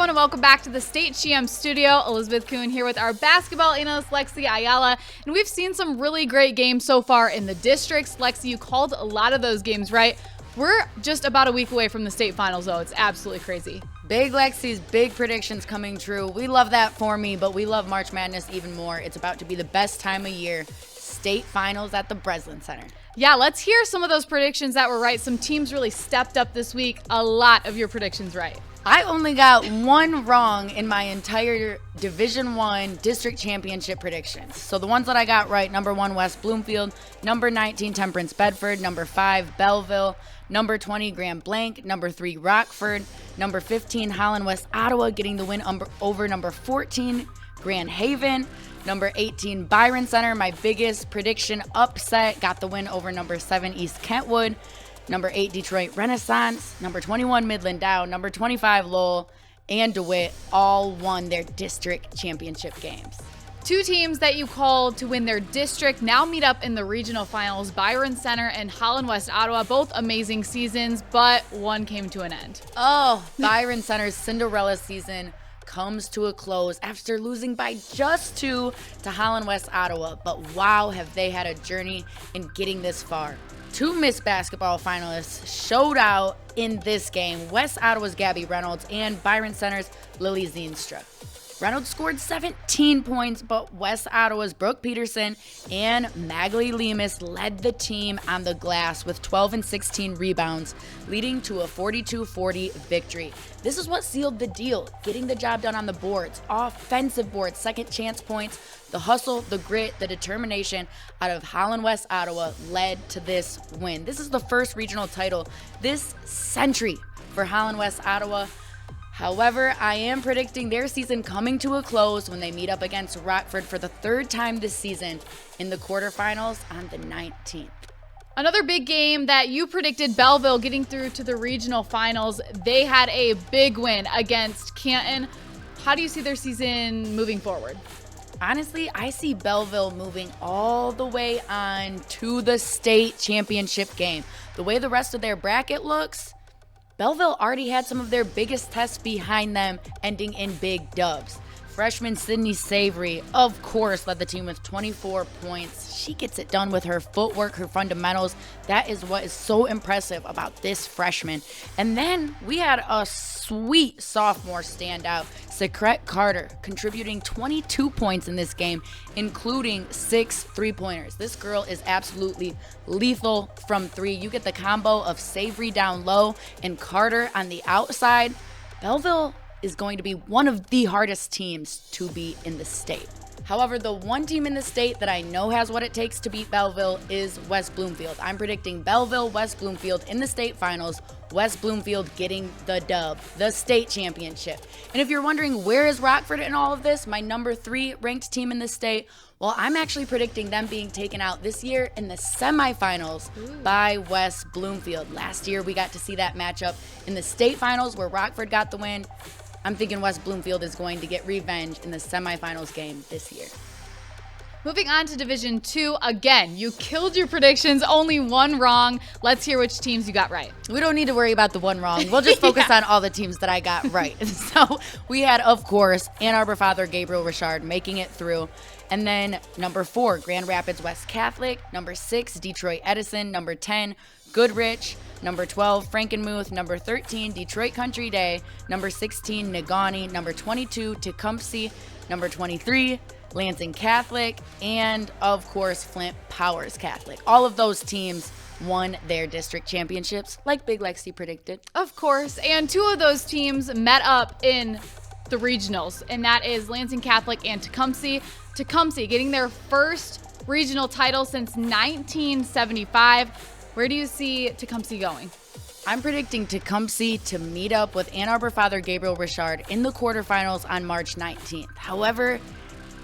everyone, and welcome back to the State GM studio. Elizabeth Coon here with our basketball analyst, Lexi Ayala. And we've seen some really great games so far in the districts. Lexi, you called a lot of those games right. We're just about a week away from the state finals, though. It's absolutely crazy. Big Lexi's big predictions coming true. We love that for me, but we love March Madness even more. It's about to be the best time of year. State finals at the Breslin Center. Yeah, let's hear some of those predictions that were right. Some teams really stepped up this week. A lot of your predictions right. I only got one wrong in my entire Division I district championship predictions. So the ones that I got right: number 1, West Bloomfield; number 19, Temperance Bedford; number 5, Belleville; number 20, Grand Blanc; number 3, Rockford; number 15, Holland West Ottawa, getting the win over number 14, Grand Haven; number 18, Byron Center, my biggest prediction upset, got the win over number 7, East Kentwood; number 8, Detroit Renaissance; number 21, Midland Dow; number 25, Lowell and DeWitt all won their district championship games. Two teams that you called to win their district now meet up in the regional finals. Byron Center and Holland West Ottawa, both amazing seasons, but one came to an end. Oh, Byron Center's Cinderella season comes to a close after losing by just 2 to Holland West Ottawa. But wow, have they had a journey in getting this far. 2 Miss Basketball finalists showed out in this game: West Ottawa's Gabby Reynolds and Byron Center's Lily Zeenstra. Reynolds scored 17 points, but West Ottawa's Brooke Peterson and Magali Lemus led the team on the glass with 12 and 16 rebounds, leading to a 42-40 victory. This is what sealed the deal, getting the job done on the boards, offensive boards, second chance points. The hustle, the grit, the determination out of Holland West Ottawa led to this win. This is the first regional title this century for Holland West Ottawa. However, I am predicting their season coming to a close when they meet up against Rockford for the 3rd time this season in the quarterfinals on the 19th. Another big game that you predicted, Belleville getting through to the regional finals. They had a big win against Canton. How do you see their season moving forward? Honestly, I see Belleville moving all the way on to the state championship game. The way the rest of their bracket looks, Belleville already had some of their biggest tests behind them, ending in big dubs. Freshman Sydney Savory, of course, led the team with 24 points. She gets it done with her footwork, her fundamentals. That is what is so impressive about this freshman. And then we had a sweet sophomore standout, Secret Carter, contributing 22 points in this game, including 6 3-pointers. This girl is absolutely lethal from 3. You get the combo of Savory down low and Carter on the outside. Belleville is going to be one of the hardest teams to beat in the state. However, the one team in the state that I know has what it takes to beat Belleville is West Bloomfield. I'm predicting Belleville, West Bloomfield in the state finals, West Bloomfield getting the dub, the state championship. And if you're wondering where is Rockford in all of this, my number 3 ranked team in the state, well, I'm actually predicting them being taken out this year in the semifinals by West Bloomfield. Last year, we got to see that matchup in the state finals where Rockford got the win. I'm thinking West Bloomfield is going to get revenge in the semifinals game this year. Moving on to Division 2, again, you killed your predictions, only one wrong. Let's hear which teams you got right. We don't need to worry about the one wrong. We'll just focus on all the teams that I got right. So we had, of course, Ann Arbor Father Gabriel Richard making it through. And then number 4, Grand Rapids West Catholic. Number 6, Detroit Edison. Number 10, Goodrich. Number 12, Frankenmuth. Number 13, Detroit Country Day. Number 16, Negaunee. Number 22, Tecumseh. Number 23, Lansing Catholic. And, of course, Flint Powers Catholic. All of those teams won their district championships, like Big Lexi predicted. Of course, and 2 of those teams met up in the regionals, and that is Lansing Catholic and Tecumseh. Tecumseh getting their first regional title since 1975. Where do you see Tecumseh going? I'm predicting Tecumseh to meet up with Ann Arbor Father Gabriel Richard in the quarterfinals on March 19th. However,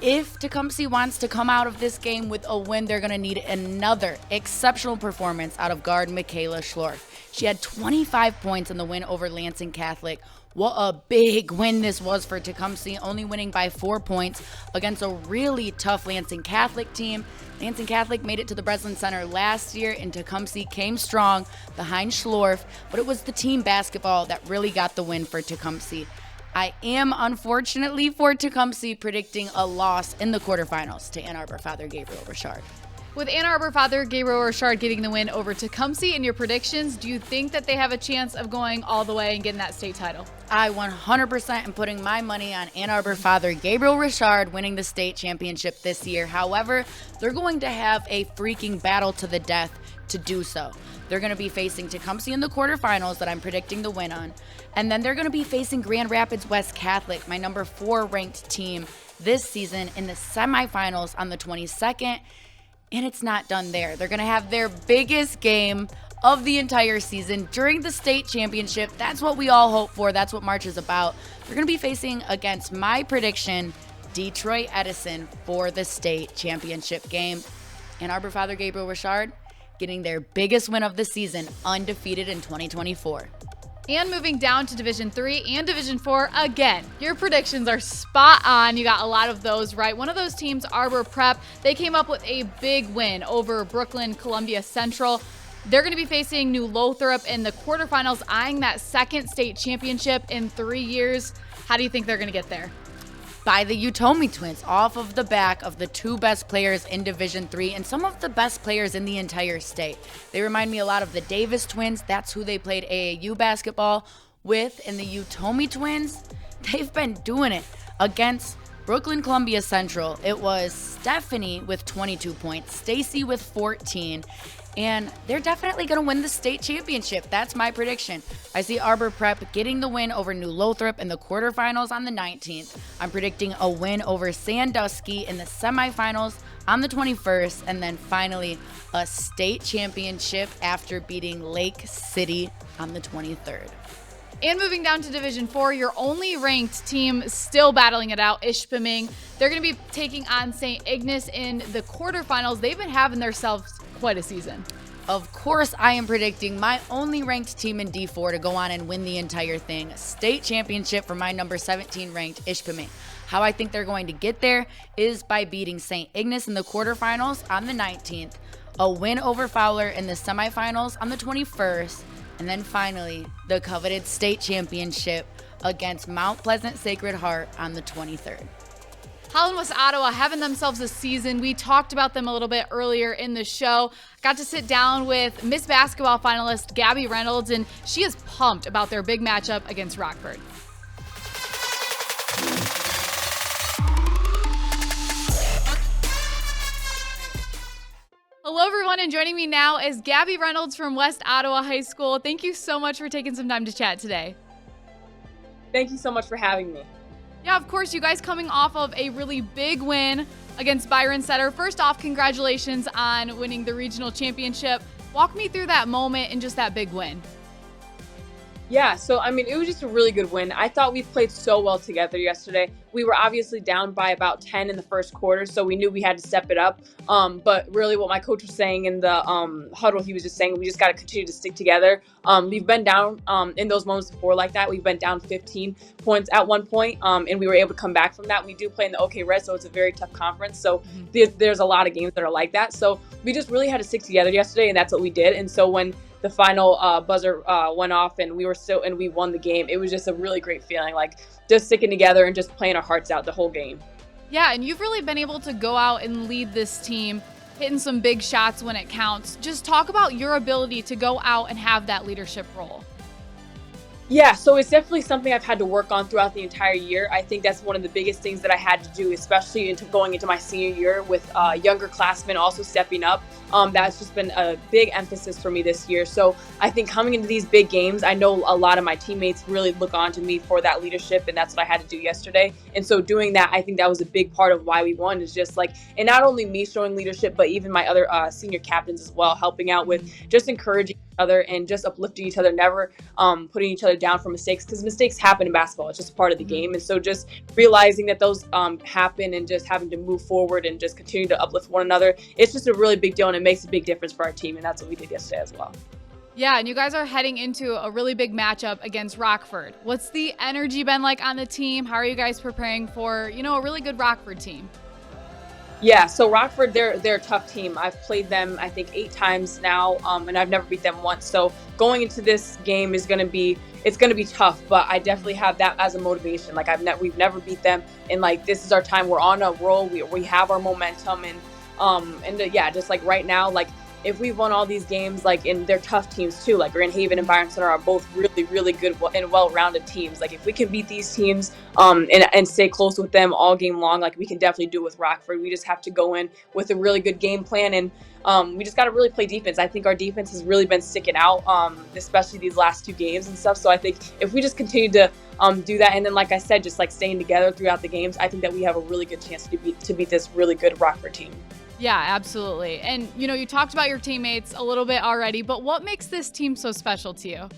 if Tecumseh wants to come out of this game with a win, they're going to need another exceptional performance out of guard Michaela Schlorf. She had 25 points in the win over Lansing Catholic. What a big win this was for Tecumseh, only winning by 4 points against a really tough Lansing Catholic team. Lansing Catholic made it to the Breslin Center last year, and Tecumseh came strong behind Schlorf, but it was the team basketball that really got the win for Tecumseh. I am, unfortunately, for Tecumseh, predicting a loss in the quarterfinals to Ann Arbor Father Gabriel Richard. With Ann Arbor Father Gabriel Richard getting the win over Tecumseh in your predictions, do you think that they have a chance of going all the way and getting that state title? I 100% am putting my money on Ann Arbor Father Gabriel Richard winning the state championship this year. However, they're going to have a freaking battle to the death to do so. They're going to be facing Tecumseh in the quarterfinals that I'm predicting the win on. And then they're going to be facing Grand Rapids West Catholic, my number 4 ranked team this season, in the semifinals on the 22nd. And it's not done there. They're going to have their biggest game of the entire season during the state championship. That's what we all hope for. That's what March is about. They're going to be facing, against my prediction, Detroit Edison for the state championship game. Ann Arbor Father Gabriel Richard getting their biggest win of the season, undefeated in 2024. And moving down to Division 3 and Division 4, again, your predictions are spot on. You got a lot of those right. One of those teams, Arbor Prep, they came up with a big win over Brooklyn Columbia Central. They're going to be facing New Lothrop in the quarterfinals, eyeing that second state championship in 3 years. How do you think they're going to get there? By the Utomi twins, off of the back of the 2 best players in Division 3 and some of the best players in the entire state. They remind me a lot of the Davis twins. That's who they played AAU basketball with. And the Utomi twins, they've been doing it against Brooklyn Columbia Central. It was Stephanie with 22 points, Stacy with 14, and they're definitely going to win the state championship. That's my prediction. I see Arbor Prep getting the win over New Lothrop in the quarterfinals on the 19th. I'm predicting a win over Sandusky in the semifinals on the 21st, and then finally a state championship after beating Lake City on the 23rd. And moving down to Division 4, your only ranked team still battling it out, Ishpeming. They're going to be taking on St. Ignace in the quarterfinals. They've been having themselves quite a season. Of course, I am predicting my only ranked team in D4 to go on and win the entire thing. State championship for my number 17 ranked Ishpeming. How I think they're going to get there is by beating St. Ignace in the quarterfinals on the 19th, a win over Fowler in the semifinals on the 21st, and then finally the coveted state championship against Mount Pleasant Sacred Heart on the 23rd. Holland West Ottawa having themselves a season. We talked about them a little bit earlier in the show. Got to sit down with Miss Basketball finalist Gabby Reynolds, and she is pumped about their big matchup against Rockford. Hello, everyone, and joining me now is Gabby Reynolds from West Ottawa High School. Thank you so much for taking some time to chat today. Thank you so much for having me. Yeah, of course, you guys coming off of a really big win against Byron Setter. First off, congratulations on winning the regional championship. Walk me through that moment and just that big win. Yeah, so I mean, it was just a really good win. I thought we played so well together yesterday. We were obviously down by about 10 in the first quarter, so we knew we had to step it up. But really what my coach was saying in the huddle, he was just saying we just got to continue to stick together. We've been down in those moments before like that. We've been down 15 points at one point, and we were able to come back from that. We do play in the OK Red, so it's a very tough conference. So there's a lot of games that are like that. So we just really had to stick together yesterday, and that's what we did. And so when the final buzzer went off and we won the game, it was just a really great feeling, like just sticking together and just playing our hearts out the whole game. Yeah, and you've really been able to go out and lead this team, hitting some big shots when it counts. Just talk about your ability to go out and have that leadership role. Yeah, so it's definitely something I've had to work on throughout the entire year. I think that's one of the biggest things that I had to do, especially going into my senior year with younger classmen also stepping up. That's just been a big emphasis for me this year. So I think coming into these big games, I know a lot of my teammates really look on to me for that leadership, and that's what I had to do yesterday. And so doing that, I think that was a big part of why we won, is just like, and not only me showing leadership, but even my other senior captains as well, helping out with just encouraging each other and just uplifting each other, never putting each other down for mistakes, because mistakes happen in basketball. It's just part of the game. And so just realizing that those happen and just having to move forward and just continue to uplift one another, it's just a really big deal, and it makes a big difference for our team. And that's what we did yesterday as well. Yeah, and you guys are heading into a really big matchup against Rockford. What's the energy been like on the team? How are you guys preparing for, a really good Rockford team? Yeah, so Rockford, they're a tough team. I've played them, I think, 8 times now, and I've never beat them once. So going into this game is it's gonna be tough. But I definitely have that as a motivation. Like we've never beat them, and like this is our time. We're on a roll. We have our momentum, and just like right now, like if we've won all these games, like, and they're tough teams too, like Grand Haven and Byron Center are both really, really good and well-rounded teams. Like if we can beat these teams and stay close with them all game long, like we can definitely do it with Rockford. We just have to go in with a really good game plan, and we just got to really play defense. I think our defense has really been sticking out, especially these last 2 games and stuff. So I think if we just continue to do that, and then like I said, just like staying together throughout the games, I think that we have a really good chance to beat this really good Rockford team. Yeah, absolutely. And, you talked about your teammates a little bit already, but what makes this team so special to you?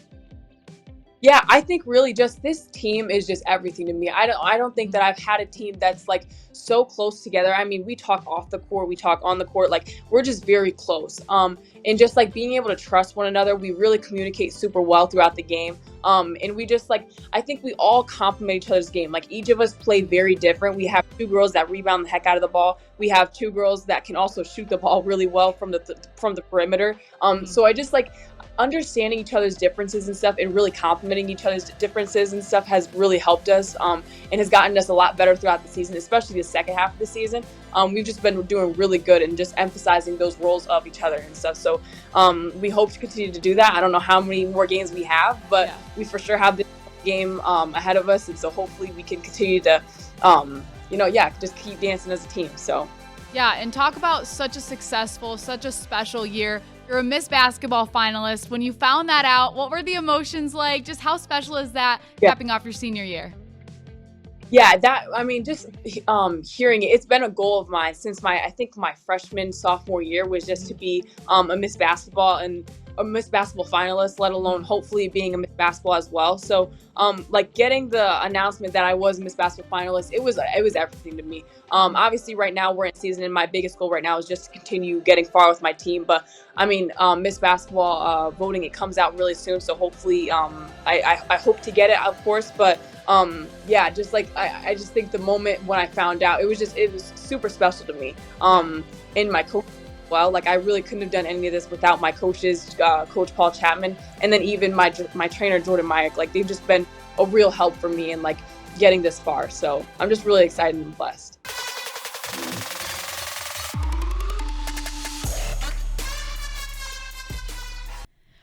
Yeah, I think really just this team is just everything to me. I don't think that I've had a team that's like so close together. I mean, we talk off the court, we talk on the court, like we're just very close. And just like being able to trust one another, we really communicate super well throughout the game. And we just like, I think we all complement each other's game. Like each of us play very different. We have 2 girls that rebound the heck out of the ball. We have 2 girls that can also shoot the ball really well from the perimeter. So I just like understanding each other's differences and stuff and really complimenting each other's differences and stuff has really helped us and has gotten us a lot better throughout the season, especially the second half of the season. We've just been doing really good and just emphasizing those roles of each other and stuff. So we hope to continue to do that. I don't know how many more games we have, but we for sure have this game ahead of us. And so hopefully we can continue to, just keep dancing as a team. So. Yeah, and talk about such a successful, such a special year. You're a Miss Basketball finalist. When you found that out, what were the emotions like? Just how special is that capping off your senior year? Yeah, just hearing it, it's been a goal of mine since I think my freshman, sophomore year was just to be a Miss Basketball and a Miss Basketball finalist, let alone hopefully being a Miss Basketball as well. So, like getting the announcement that I was a Miss Basketball finalist, it was everything to me. Obviously right now we're in season and my biggest goal right now is just to continue getting far with my team. But I mean, Miss Basketball voting, it comes out really soon. So hopefully, I hope to get it, of course. But I just think the moment when I found out, it was super special to me. And my coach, well, like I really couldn't have done any of this without my coaches, Coach Paul Chapman, and then even my trainer Jordan Mayak. Like they've just been a real help for me in like getting this far. So I'm just really excited and blessed.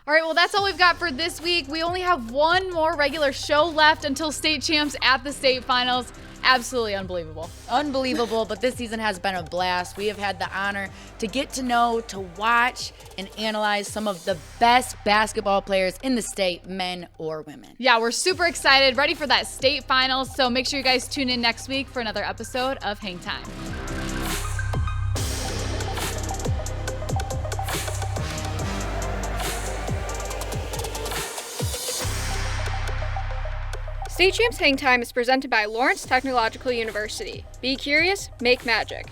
All right, well, that's all we've got for this week. We only have one more regular show left until state champs at the state finals. Absolutely unbelievable. Unbelievable, but this season has been a blast. We have had the honor to get to know, to watch, and analyze some of the best basketball players in the state, men or women. Yeah, we're super excited, ready for that state finals. So make sure you guys tune in next week for another episode of Hangtime. State Champs Hangtime is presented by Lawrence Technological University. Be curious, make magic.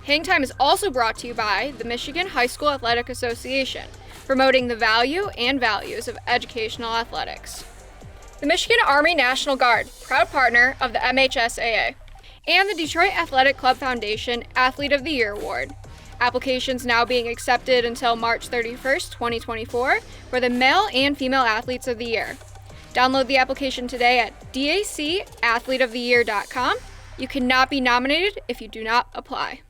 Hangtime is also brought to you by the Michigan High School Athletic Association, promoting the value and values of educational athletics. The Michigan Army National Guard, proud partner of the MHSAA. And the Detroit Athletic Club Foundation Athlete of the Year Award. Applications now being accepted until March 31st, 2024 for the male and female athletes of the year. Download the application today at dacathleteoftheyear.com. You cannot be nominated if you do not apply.